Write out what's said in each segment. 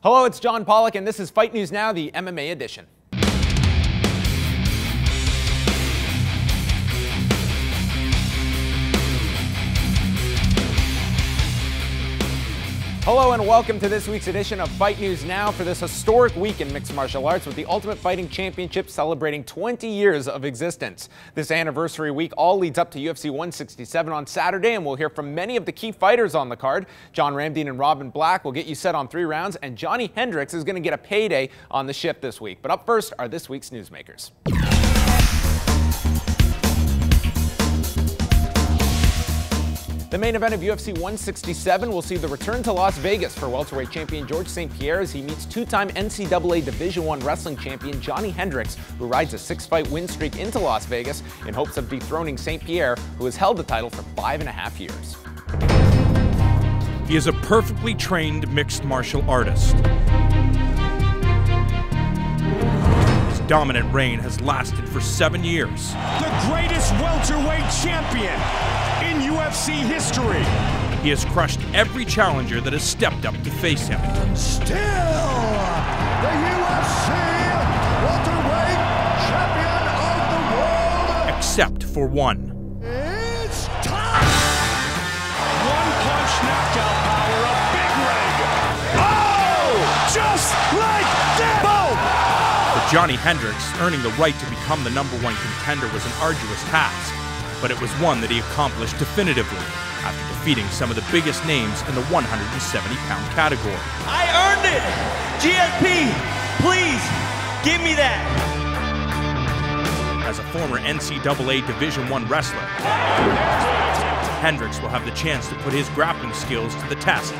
Hello, it's John Pollock, and this is Fight News Now, the MMA edition. Hello and welcome to this week's edition of Fight News Now for this historic week in mixed martial arts with the Ultimate Fighting Championship celebrating 20 years of existence. This anniversary week all leads up to UFC 167 on Saturday, and we'll hear from many of the key fighters on the card. John Ramdine and Robin Black will get you set on 3 rounds, and Johny Hendricks is going to get a payday on the shift this week. But up first are this week's newsmakers. The main event of UFC 167 will see the return to Las Vegas for welterweight champion George St-Pierre as he meets 2-time NCAA Division I wrestling champion Johny Hendricks, who rides a 6-fight win streak into Las Vegas in hopes of dethroning St-Pierre, who has held the title for 5.5 years. He is a perfectly trained mixed martial artist. His dominant reign has lasted for 7 years. The greatest welterweight champion in UFC history. He has crushed every challenger that has stepped up to face him. And still, the UFC welterweight champion of the world. Except for one. It's time! One-punch knockout power of Big Rig. Oh! Just like that! Boom! For Johny Hendricks, earning the right to become the #1 contender was an arduous task. But it was one that he accomplished definitively after defeating some of the biggest names in the 170-pound category. I earned it! GSP, please, give me that! As a former NCAA Division I wrestler, Hendricks will have the chance to put his grappling skills to the test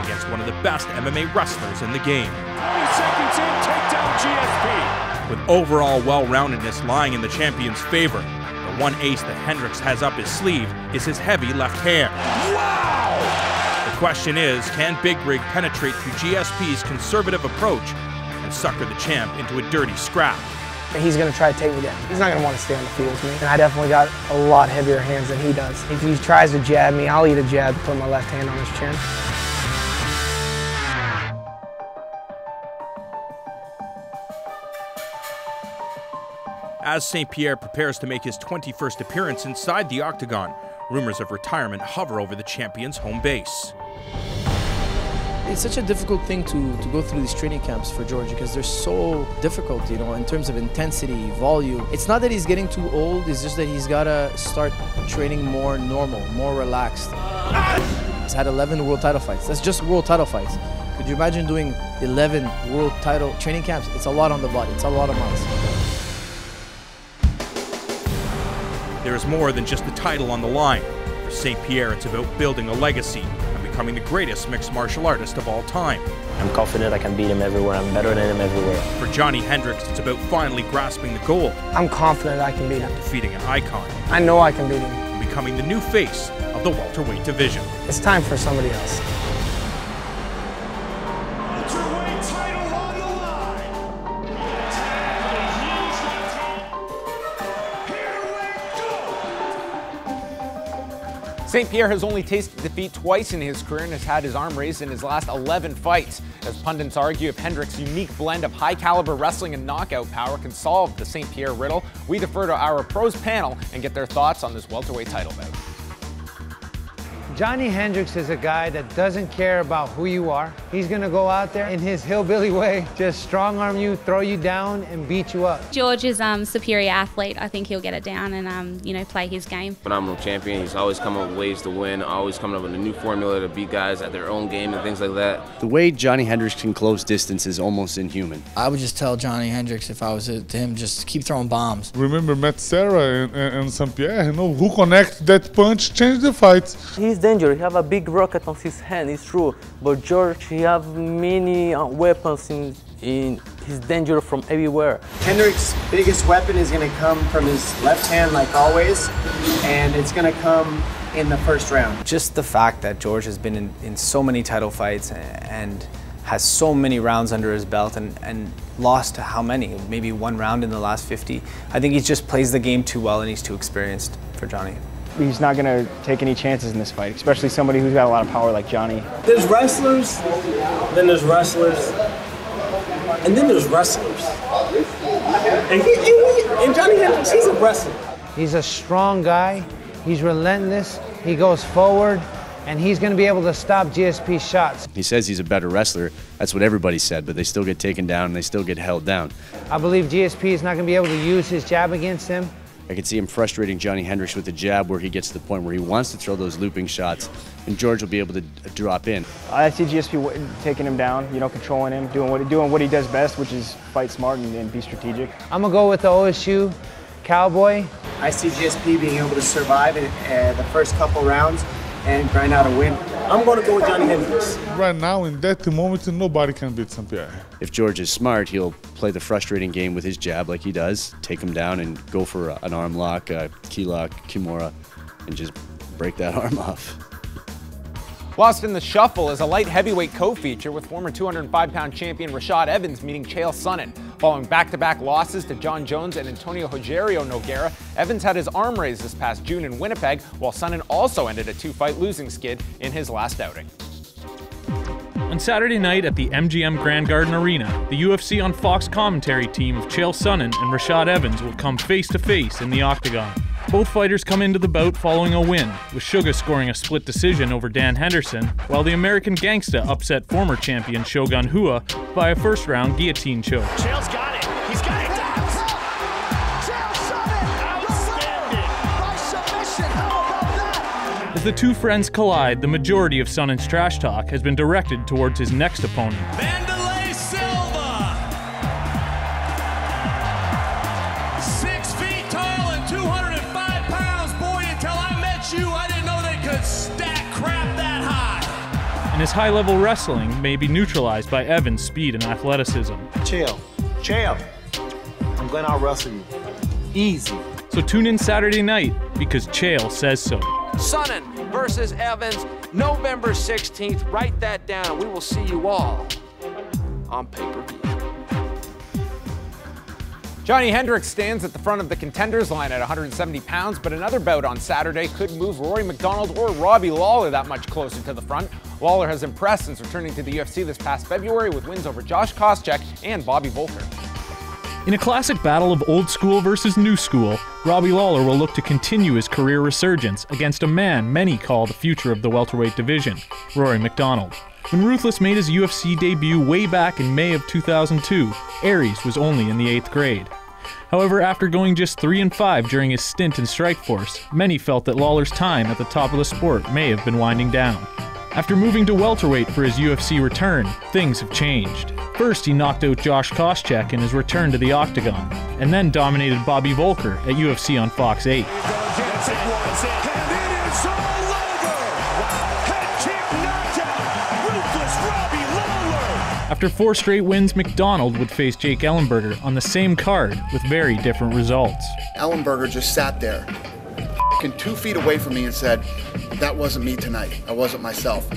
against one of the best MMA wrestlers in the game. 20 seconds in, take down GSP. With overall well-roundedness lying in the champion's favor, the one ace that Hendricks has up his sleeve is his heavy left hand. Wow! The question is, can Big Rig penetrate through GSP's conservative approach and sucker the champ into a dirty scrap? He's going to try to take me down. He's not going to want to stay on the field with me. And I definitely got a lot heavier hands than he does. If he tries to jab me, I'll eat a jab to put my left hand on his chin. As St-Pierre prepares to make his 21st appearance inside the octagon, rumors of retirement hover over the champion's home base. It's such a difficult thing to go through these training camps for George because they're so difficult, in terms of intensity, volume. It's not that he's getting too old, it's just that he's got to start training more normal, more relaxed. He's had 11 world title fights. That's just world title fights. Could you imagine doing 11 world title training camps? It's a lot on the body. It's a lot of months. There is more than just the title on the line. For St-Pierre, it's about building a legacy and becoming the greatest mixed martial artist of all time. I'm confident I can beat him everywhere. I'm better than him everywhere. For Johny Hendricks, it's about finally grasping the goal. I'm confident I can beat him. Defeating an icon. I know I can beat him. And becoming the new face of the welterweight division. It's time for somebody else. Welterweight title on the line. Here we go. St-Pierre has only tasted defeat twice in his career and has had his arm raised in his last 11 fights. As pundits argue, if Hendricks' unique blend of high-caliber wrestling and knockout power can solve the St-Pierre riddle, we defer to our pros panel and get their thoughts on this welterweight title bout. Johny Hendricks is a guy that doesn't care about who you are. He's gonna go out there in his hillbilly way, just strong arm you, throw you down, and beat you up. George is a superior athlete. I think he'll get it down and, play his game. Phenomenal champion. He's always come up with ways to win, always coming up with a new formula to beat guys at their own game and things like that. The way Johny Hendricks can close distance is almost inhuman. I would just tell Johny Hendricks, if I was to him, just keep throwing bombs. Remember Matt Serra and St-Pierre, who connect that punch, change the fight. He's dangerous. He have a big rocket on his hand, it's true. But George, he have many weapons in his danger from everywhere. Hendricks' biggest weapon is going to come from his left hand, like always, and it's going to come in the first round. Just the fact that George has been in so many title fights and has so many rounds under his belt and lost to how many? Maybe 1 round in the last 50. I think he just plays the game too well and he's too experienced for Johny. he's not going to take any chances in this fight, especially somebody who's got a lot of power like Johnny. There's wrestlers, then there's wrestlers, and then there's wrestlers. And Johny Hendricks, he's a wrestler. He's a strong guy. He's relentless. He goes forward, and he's going to be able to stop GSP's shots. He says he's a better wrestler. That's what everybody said, but they still get taken down and they still get held down. I believe GSP is not going to be able to use his jab against him. I can see him frustrating Johny Hendricks with the jab where he gets to the point where he wants to throw those looping shots, and George will be able to drop in. I see GSP taking him down, you know, controlling him, doing what he does best, which is fight smart and be strategic. I'm going to go with the OSU Cowboy. I see GSP being able to survive in the first couple rounds and grind out a win. I'm going to go with Johny Hendricks. Right now, in that moment, nobody can beat St-Pierre. If George is smart, he'll play the frustrating game with his jab like he does, take him down and go for an arm lock, a key lock, kimura, and just break that arm off. Lost in the Shuffle is a light heavyweight co-feature with former 205-pound champion Evans meeting Chael Sonnen. Following back-to-back losses to John Jones and Antonio Rogerio Nogueira, Evans had his arm raised this past June in Winnipeg, while Sonnen also ended a 2-fight losing skid in his last outing. On Saturday night at the MGM Grand Garden Arena, the UFC on Fox commentary team of Chael Sonnen and Rashad Evans will come face-to-face in the octagon. Both fighters come into the bout following a win, with Suga scoring a split decision over Dan Henderson, while the American Gangsta upset former champion Shogun Rua by a first-round guillotine choke. Chael's got it. He's got it. Chael Sonnen, outstanding by submission. How about that? As the two friends collide, the majority of Sonnen's trash talk has been directed towards his next opponent. Vanderlei Silva, 6 feet tall and 205 pounds. Boy, until I met you, I didn't know they could stack crap that high. And his high-level wrestling may be neutralized by Evans' speed and athleticism. Chael, I'm going to out-wrestle you. Easy. So tune in Saturday night, because Chael says so. Sonnen versus Evans, November 16th. Write that down. We will see you all on pay-per-view. Johny Hendricks stands at the front of the contenders line at 170 pounds, but another bout on Saturday could move Rory MacDonald or Robbie Lawler that much closer to the front. Lawler has impressed since returning to the UFC this past February with wins over Josh Koscheck and Bobby Volker. In a classic battle of old school versus new school, Robbie Lawler will look to continue his career resurgence against a man many call the future of the welterweight division, Rory MacDonald. When Ruthless made his UFC debut way back in May of 2002, Aries was only in the 8th grade. However, after going just 3-5 during his stint in Strikeforce, many felt that Lawler's time at the top of the sport may have been winding down. After moving to welterweight for his UFC return, things have changed. First, he knocked out Josh Koscheck in his return to the octagon, and then dominated Bobby Volker at UFC on Fox 8. After 4 straight wins, MacDonald would face Jake Ellenberger on the same card with very different results. Ellenberger just sat there, 2 feet away from me and said, "That wasn't me tonight. I wasn't myself."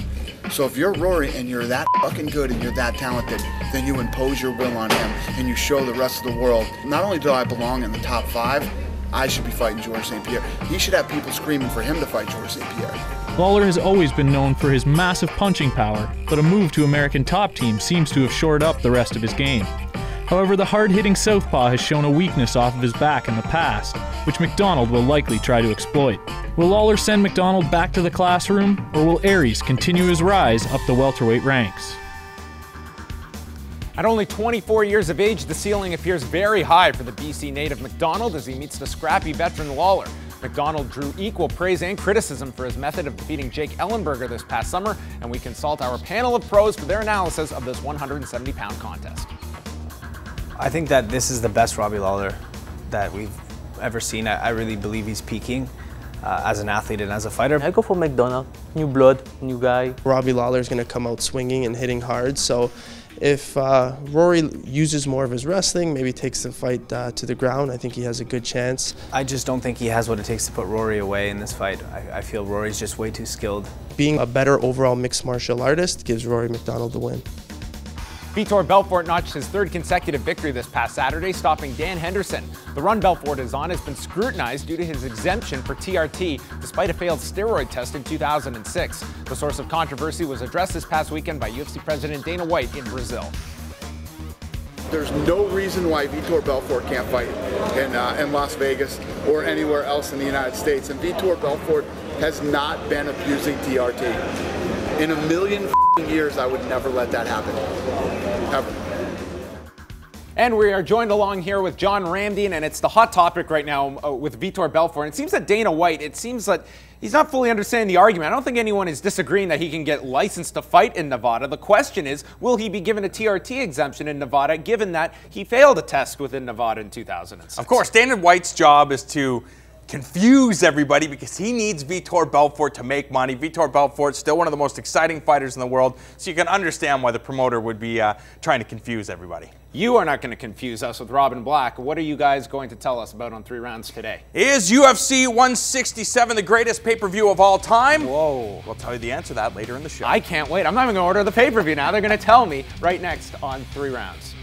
So if you're Rory and you're that fucking good and you're that talented, then you impose your will on him and you show the rest of the world, not only do I belong in the top 5, I should be fighting George St-Pierre. He should have people screaming for him to fight George St-Pierre. Lawler has always been known for his massive punching power, but a move to American Top Team seems to have shored up the rest of his game. However, the hard-hitting southpaw has shown a weakness off of his back in the past, which MacDonald will likely try to exploit. Will Lawler send MacDonald back to the classroom, or will Aries continue his rise up the welterweight ranks? At only 24 years of age, the ceiling appears very high for the BC native MacDonald as he meets the scrappy veteran Lawler. MacDonald drew equal praise and criticism for his method of defeating Jake Ellenberger this past summer, and we consult our panel of pros for their analysis of this 170-pound contest. I think that this is the best Robbie Lawler that we've ever seen. I really believe he's peaking as an athlete and as a fighter. I go for MacDonald. New blood, new guy. Robbie Lawler is going to come out swinging and hitting hard, so if Rory uses more of his wrestling, maybe takes the fight to the ground, I think he has a good chance. I just don't think he has what it takes to put Rory away in this fight. I feel Rory's just way too skilled. Being a better overall mixed martial artist gives Rory MacDonald the win. Vitor Belfort notched his third consecutive victory this past Saturday, stopping Dan Henderson. The run Belfort is on has been scrutinized due to his exemption for TRT, despite a failed steroid test in 2006. The source of controversy was addressed this past weekend by UFC President Dana White in Brazil. There's no reason why Vitor Belfort can't fight in Las Vegas or anywhere else in the United States. And Vitor Belfort has not been abusing TRT. In a million years, I would never let that happen. Ever. And we are joined along here with John Ramdian, and it's the hot topic right now with Vitor Belfort. And it seems that Dana White, it seems that he's not fully understanding the argument. I don't think anyone is disagreeing that he can get licensed to fight in Nevada. The question is, will he be given a TRT exemption in Nevada, given that he failed a test within Nevada in 2006? Of course, Dana White's job is to confuse everybody because he needs Vitor Belfort to make money. Vitor Belfort, still one of the most exciting fighters in the world, so you can understand why the promoter would be trying to confuse everybody. You are not going to confuse us with Robin Black. What are you guys going to tell us about on 3 Rounds today? Is UFC 167 the greatest pay-per-view of all time? Whoa. We'll tell you the answer to that later in the show. I can't wait. I'm not even going to order the pay-per-view now. They're going to tell me right next on 3 Rounds.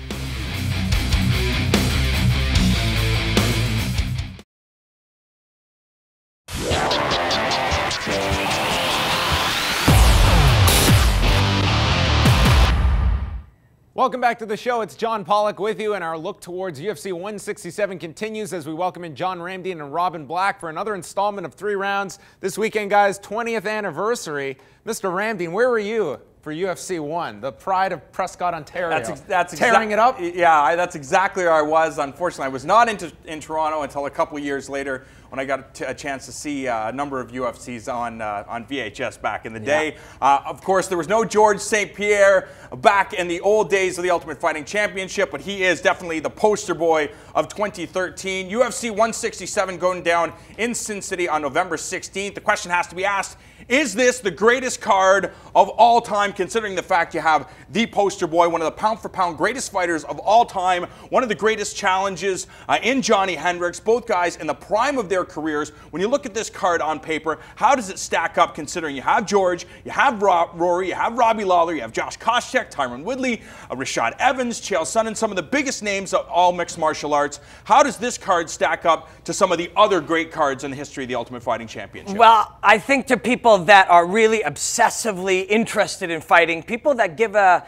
Welcome back to the show. It's John Pollock with you, and our look towards UFC 167 continues as we welcome in John Ramdian and Robin Black for another installment of 3 Rounds. This weekend, guys, 20th anniversary. Mr. Ramdian, where were you for UFC 1, the pride of Prescott, Ontario? That's tearing it up? Yeah, that's exactly where I was. Unfortunately, I was not in Toronto until a couple years later when I got a chance to see a number of UFCs on VHS back in the day. Of course, there was no George St-Pierre back in the old days of the Ultimate Fighting Championship, but he is definitely the poster boy of 2013. UFC 167 going down in Sin City on November 16th. The question has to be asked, is this the greatest card of all time, considering the fact you have the poster boy, one of the pound-for-pound greatest fighters of all time, one of the greatest challenges in Johny Hendricks, both guys in the prime of their careers. When you look at this card on paper, how does it stack up, considering you have George, you have Rory, you have Robbie Lawler, you have Josh Koscheck, Tyron Woodley, Rashad Evans, Chael Sonnen, some of the biggest names of all mixed martial arts. How does this card stack up to some of the other great cards in the history of the Ultimate Fighting Championship? Well, I think to people that are really obsessively interested in fighting, people that give a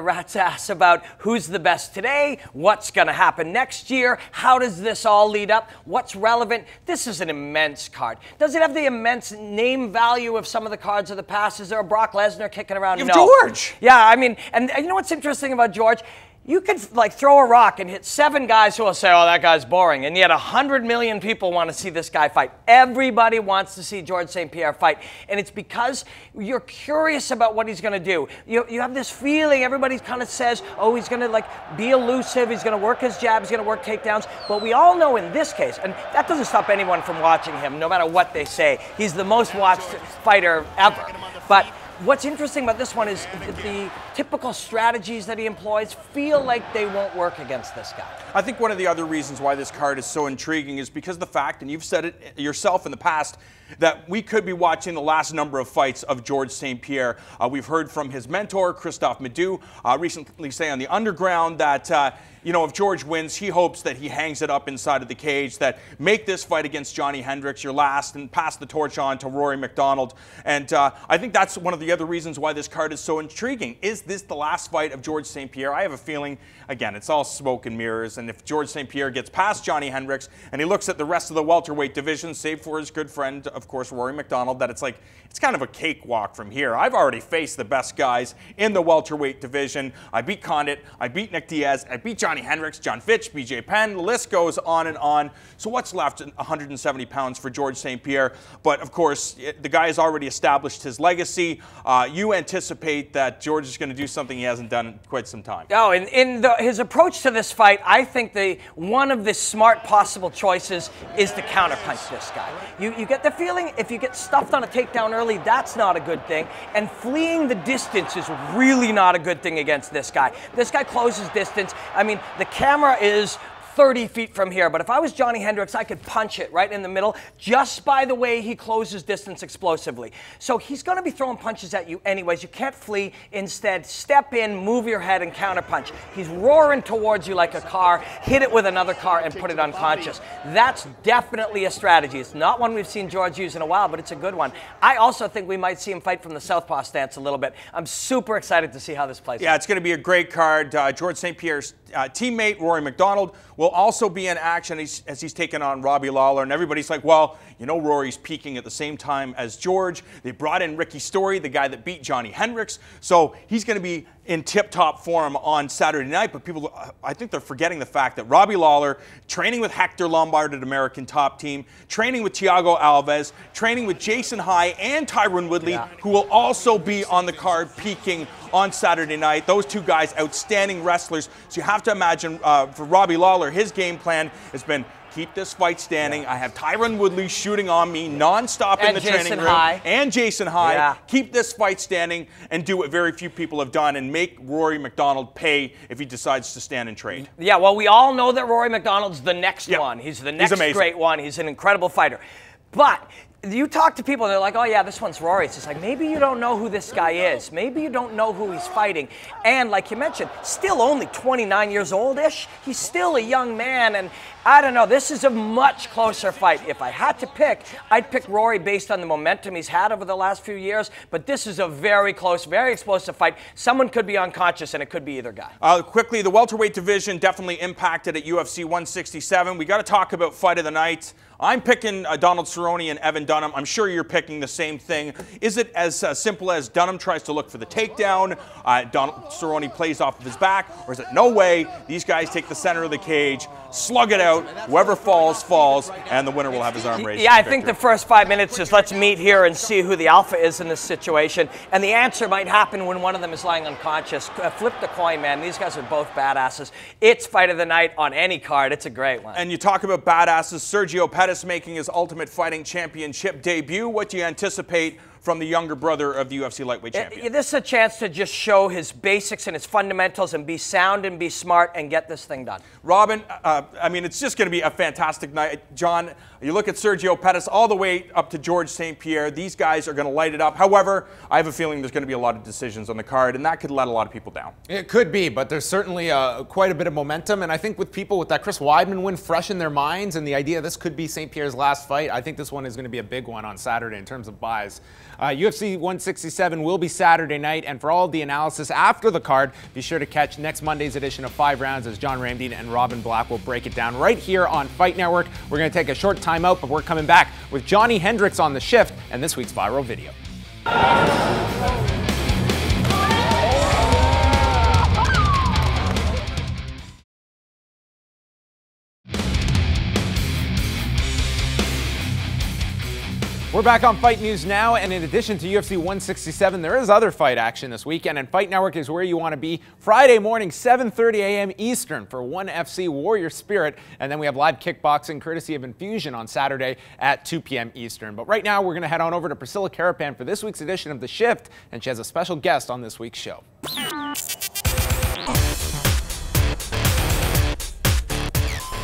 rat's ass about who's the best today, what's going to happen next year, how does this all lead up, what's relevant, this is an immense card. Does it have the immense name value of some of the cards of the past? Is there a Brock Lesnar kicking around? You have George! Yeah, I mean, and you know what's interesting about George? You could like throw a rock and hit 7 guys who will say, oh, that guy's boring. And yet 100 million people want to see this guy fight. Everybody wants to see George St-Pierre fight. And it's because you're curious about what he's going to do. You have this feeling, everybody kind of says, oh, he's going to like be elusive, he's going to work his jab, he's going to work takedowns. But we all know in this case, and that doesn't stop anyone from watching him, no matter what they say, he's the most watched fighter ever. But what's interesting about this one is the typical strategies that he employs feel like they won't work against this guy. I think one of the other reasons why this card is so intriguing is because of the fact, and you've said it yourself in the past, that we could be watching the last number of fights of George St-Pierre. We've heard from his mentor, Christophe Madou, recently say on the Underground that if George wins, he hopes that he hangs it up inside of the cage, that make this fight against Johny Hendricks your last and pass the torch on to Rory MacDonald. And I think that's one of the other reasons why this card is so intriguing. Is this the last fight of George St-Pierre? I have a feeling, again, it's all smoke and mirrors. And if George St-Pierre gets past Johny Hendricks and he looks at the rest of the welterweight division, save for his good friend, of course, Rory MacDonald, that it's like, it's kind of a cakewalk from here. I've already faced the best guys in the welterweight division. I beat Condit, I beat Nick Diaz, I beat Johny Hendricks, John Fitch, BJ Penn, the list goes on and on. So what's left in 170 pounds for George St-Pierre? But of course, the guy has already established his legacy. You anticipate that George is going to do something he hasn't done in quite some time. Oh, in his approach to this fight, I think one of the smart possible choices is to counterpunch this guy. You get the feeling if you get stuffed on a takedown early, that's not a good thing. And fleeing the distance is really not a good thing against this guy. This guy closes distance. I mean, the camera is 30 feet from here, but if I was Johny Hendricks, I could punch it right in the middle just by the way he closes distance explosively. So he's going to be throwing punches at you anyways. You can't flee. Instead, step in, move your head, and counterpunch. He's roaring towards you like a car. Hit it with another car and put it unconscious. That's definitely a strategy. It's not one we've seen George use in a while, but it's a good one. I also think we might see him fight from the southpaw stance a little bit. I'm super excited to see how this plays out. Yeah, it's going to be a great card. George St-Pierre's teammate, Rory MacDonald, will also be in action as he's taking on Robbie Lawler. And everybody's like, well, you know, Rory's peaking at the same time as George. They brought in Ricky Story, the guy that beat Johny Hendricks. So he's going to be in tip-top form on Saturday night. But people, I think they're forgetting the fact that Robbie Lawler, training with Hector Lombard at American Top Team, training with Thiago Alves, training with Jason High and Tyron Woodley, who will also be on the card peaking on Saturday night. Those two guys, outstanding wrestlers. So you have to imagine for Robbie Lawler, his game plan has been keep this fight standing. I have Tyron Woodley shooting on me nonstop in the training room. And Jason High. Keep this fight standing and do what very few people have done and make Rory MacDonald pay if he decides to stand and trade. Yeah, well, we all know that Rory MacDonald's the next one. He's the next great one. He's an incredible fighter. But you talk to people and they're like, oh yeah, this one's Rory. It's just like, maybe you don't know who this guy is. Maybe you don't know who he's fighting. And like you mentioned, still only 29 years old-ish. He's still a young man, and I don't know, this is a much closer fight. If I had to pick, I'd pick Rory based on the momentum he's had over the last few years, but this is a very close, very explosive fight. Someone could be unconscious, and it could be either guy. Quickly, the welterweight division definitely impacted at UFC 167. We got to talk about fight of the night. I'm picking Donald Cerrone and Evan Dunham. I'm sure you're picking the same thing. Is it as simple as Dunham tries to look for the takedown, Donald Cerrone plays off of his back, or is it no way, these guys take the center of the cage, slug it out, whoever falls, falls, and the winner will have his arm raised? Yeah, I think the first 5 minutes is let's meet here and see who the alpha is in this situation, and the answer might happen when one of them is lying unconscious. Flip the coin, man. These guys are both badasses. It's fight of the night on any card. It's a great one. And you talk about badasses, Sergio Pettis making his Ultimate Fighting Championship debut. What do you anticipate from the younger brother of the UFC lightweight champion? This is a chance to just show his basics and his fundamentals and be sound and be smart and get this thing done. Robin, I mean, it's just going to be a fantastic night. John, you look at Sergio Pettis all the way up to George St-Pierre. These guys are going to light it up. However, I have a feeling there's going to be a lot of decisions on the card, and that could let a lot of people down. It could be, but there's certainly quite a bit of momentum, and I think with people with that Chris Weidman win fresh in their minds and the idea this could be St-Pierre's last fight, I think this one is going to be a big one on Saturday in terms of buys. UFC 167 will be Saturday night, and for all of the analysis after the card, be sure to catch next Monday's edition of 5 Rounds as John Ramdine and Robin Black will break it down right here on Fight Network. We're going to take a short timeout, but we're coming back with Johny Hendricks on the shift and this week's viral video. We're back on Fight News now, and in addition to UFC 167, there is other fight action this weekend, and Fight Network is where you want to be Friday morning, 7:30 a.m. Eastern for ONE FC Warrior Spirit, and then we have live kickboxing courtesy of Infusion on Saturday at 2 p.m. Eastern. But right now, we're going to head on over to Priscilla Carapan for this week's edition of The Shift, and she has a special guest on this week's show.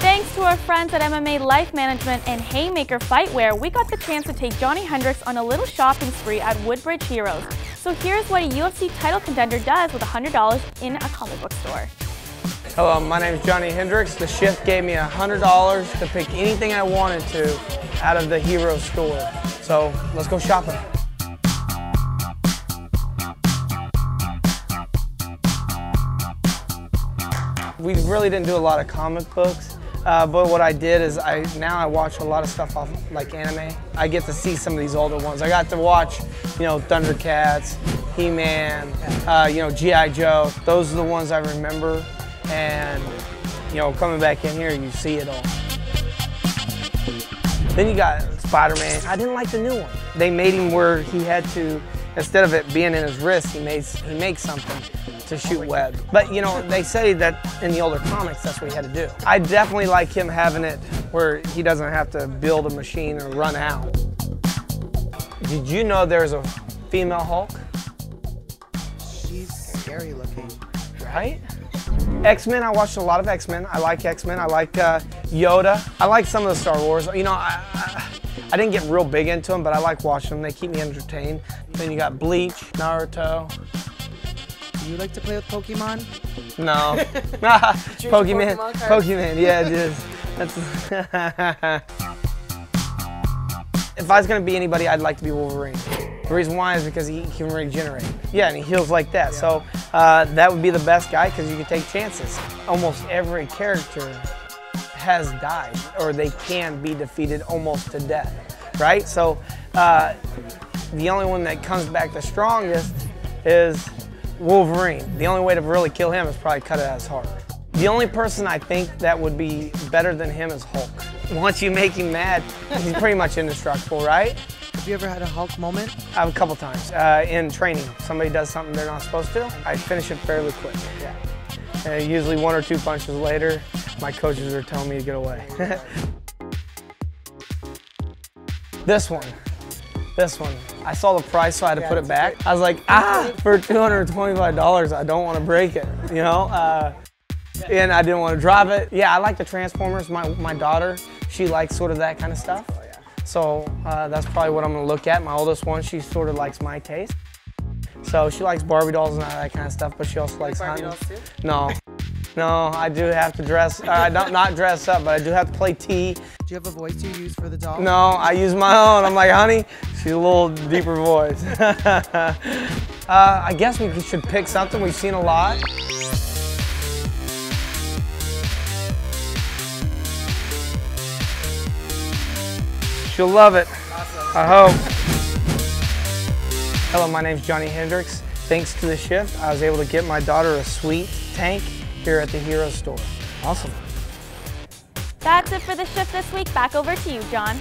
Thanks to our friends at MMA Life Management and Haymaker Fightwear, we got the chance to take Johny Hendricks on a little shopping spree at Woodbridge Heroes. So here's what a UFC title contender does with $100 in a comic book store. Hello, my name is Johny Hendricks. The Shift gave me $100 to pick anything I wanted to out of the Hero store. So let's go shopping. We really didn't do a lot of comic books. But what I did is now I watch a lot of stuff off like anime. I get to see some of these older ones. I got to watch, you know, Thundercats, He-Man, you know, G.I. Joe. Those are the ones I remember. And, you know, coming back in here, you see it all. Then you got Spider-Man. I didn't like the new one. They made him where he had to, instead of it being in his wrist, he makes something to shoot web. But you know, they say that in the older comics, that's what he had to do. I definitely like him having it where he doesn't have to build a machine or run out. Did you know there's a female Hulk? She's scary looking. right? X-Men, I watched a lot of X-Men. I like X-Men. I like Yoda. I like some of the Star Wars. You know, I didn't get real big into them, but I like watching them. They keep me entertained. Then you got Bleach, Naruto. Do you like to play with Pokemon? No. Pokemon, yeah, it is. If I was going to be anybody, I'd like to be Wolverine. The reason why is because he can regenerate. Yeah, and he heals like that. Yeah. So that would be the best guy because you can take chances. Almost every character has died or they can be defeated almost to death, right? So the only one that comes back the strongest is Wolverine. The only way to really kill him is probably cut it at his heart. The only person I think that would be better than him is Hulk. Once you make him mad, he's pretty much indestructible, right? Have you ever had a Hulk moment? A couple times. In training, somebody does something they're not supposed to, I finish it fairly quick. Yeah. Usually 1 or 2 punches later, my coaches are telling me to get away. This one. I saw the price, so I had to put it back. I was like, for $225, I don't want to break it, you know? And I didn't want to drop it. Yeah, I like the Transformers. My daughter, she likes sort of that kind of stuff. So that's probably what I'm going to look at. My oldest one, she sort of likes my taste. So she likes Barbie dolls and all that kind of stuff, but she also likes hunting. Barbie dolls too? No, I do have to dress, not dress up, but I do have to play T. Do you have a voice you use for the doll? No, I use my own. I'm like, honey, she's a little deeper voice. I guess we should pick something we've seen a lot. She'll love it. Awesome. I hope. Hello, my name's Johny Hendricks. Thanks to the shift, I was able to get my daughter a sweet tank here at the Hero store. Awesome. That's it for the shift this week. Back over to you, John.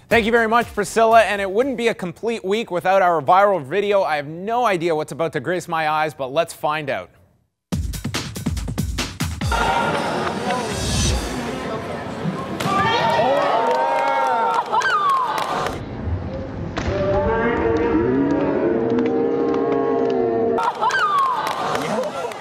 Thank you very much, Priscilla, and it wouldn't be a complete week without our viral video. I have no idea what's about to grace my eyes, but let's find out.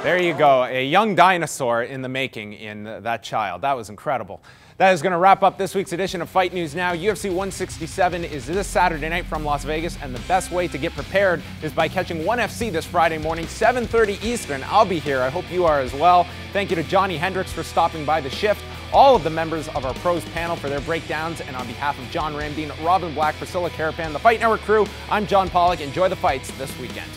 There you go, a young dinosaur in the making in that child. That was incredible. That is going to wrap up this week's edition of Fight News Now. UFC 167 is this Saturday night from Las Vegas, and the best way to get prepared is by catching ONE FC this Friday morning, 7:30 Eastern. I'll be here. I hope you are as well. Thank you to Johny Hendricks for stopping by the shift, all of the members of our pros panel for their breakdowns, and on behalf of John Ramdeen, Robin Black, Priscilla Carapan, the Fight Network crew, I'm John Pollock. Enjoy the fights this weekend.